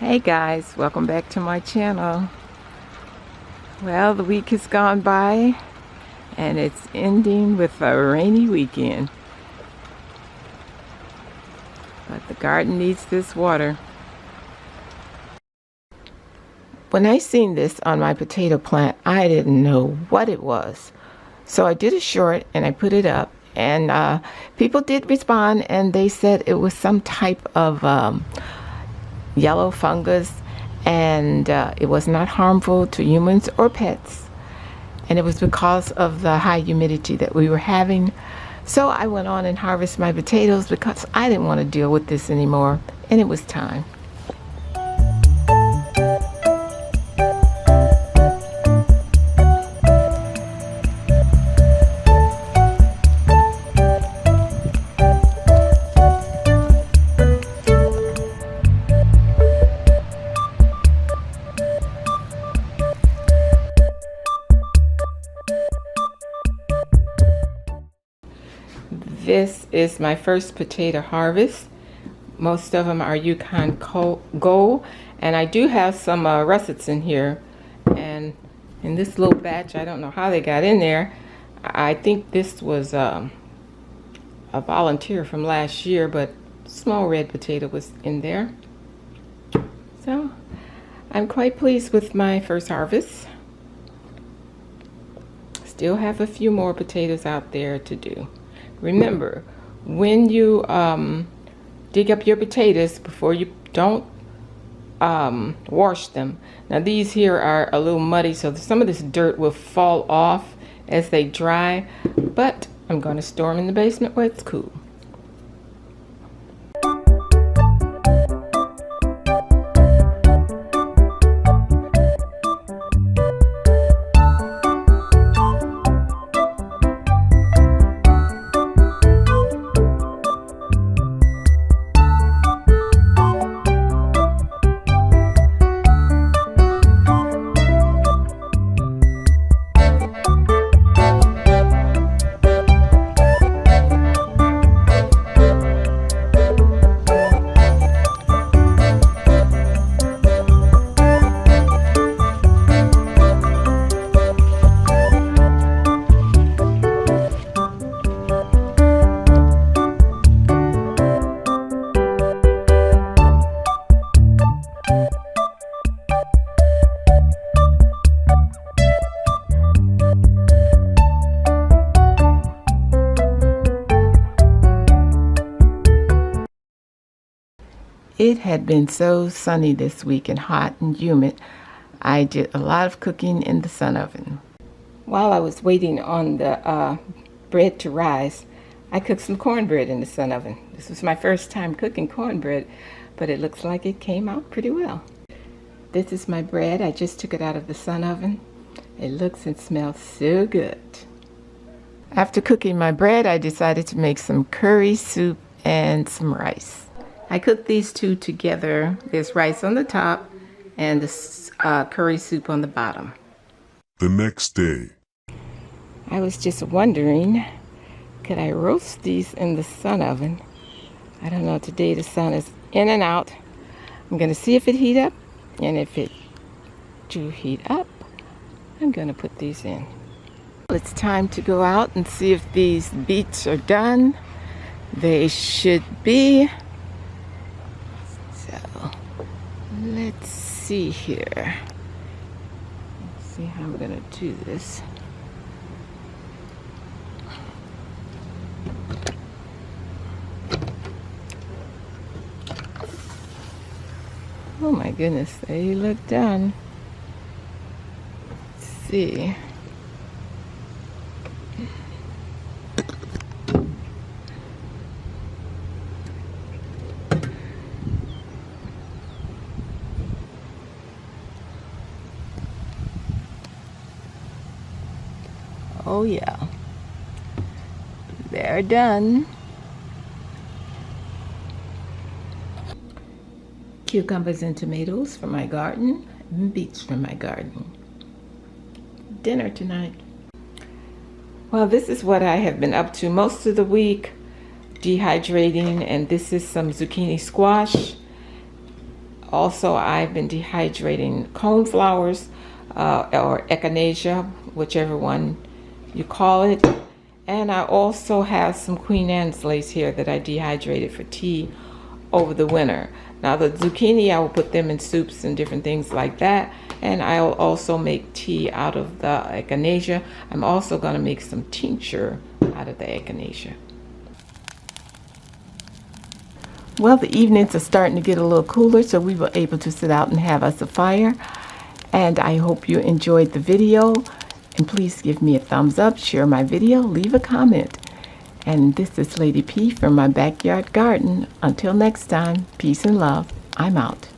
Hey guys, welcome back to my channel. Well, the week has gone by and it's ending with a rainy weekend. But the garden needs this water. When I seen this on my potato plant, I didn't know what it was. So I did a short and I put it up, and people did respond and they said it was some type of yellow fungus, and it was not harmful to humans or pets, and it was because of the high humidity that we were having. So I went on and harvested my potatoes because I didn't want to deal with this anymore, and it was time. This is my first potato harvest. Most of them are Yukon Gold, and I do have some russets in here. And in this little batch, I don't know how they got in there. I think this was a volunteer from last year, but small red potato was in there. So I'm quite pleased with my first harvest. Still have a few more potatoes out there to do. Remember, when you dig up your potatoes, before you don't wash them. Now these here are a little muddy, so some of this dirt will fall off as they dry, but I'm going to store them in the basement where it's cool. It had been so sunny this week and hot and humid. I did a lot of cooking in the sun oven. While I was waiting on the bread to rise, I cooked some cornbread in the sun oven. This was my first time cooking cornbread, but it looks like it came out pretty well. This is my bread. I just took it out of the sun oven. It looks and smells so good. After cooking my bread, I decided to make some curry soup and some rice. I cooked these two together. There's rice on the top and the curry soup on the bottom. The next day, I was just wondering, could I roast these in the sun oven? I don't know, today the sun is in and out. I'm going to see if it heat up, and if it do heat up, I'm going to put these in. It's time to go out and see if these beets are done. They should be. Let's see here. Let's see how I'm going to do this. Oh my goodness, they look done. Let's see. Oh yeah, they're done. Cucumbers and tomatoes from my garden, and beets from my garden. Dinner tonight. Well, this is what I have been up to most of the week. Dehydrating, and this is some zucchini squash Also, I've been dehydrating coneflowers or echinacea, whichever one you call it. And I also have some Queen Anne's lace here that I dehydrated for tea over the winter. Now the zucchini, I will put them in soups and different things like that. And I'll also make tea out of the echinacea. I'm also going to make some tincture out of the echinacea. Well, the evenings are starting to get a little cooler, so we were able to sit out and have us a fire. And I hope you enjoyed the video. And please give me a thumbs up, share my video, leave a comment. And this is Lady P from my backyard garden. Until next time, peace and love. I'm out.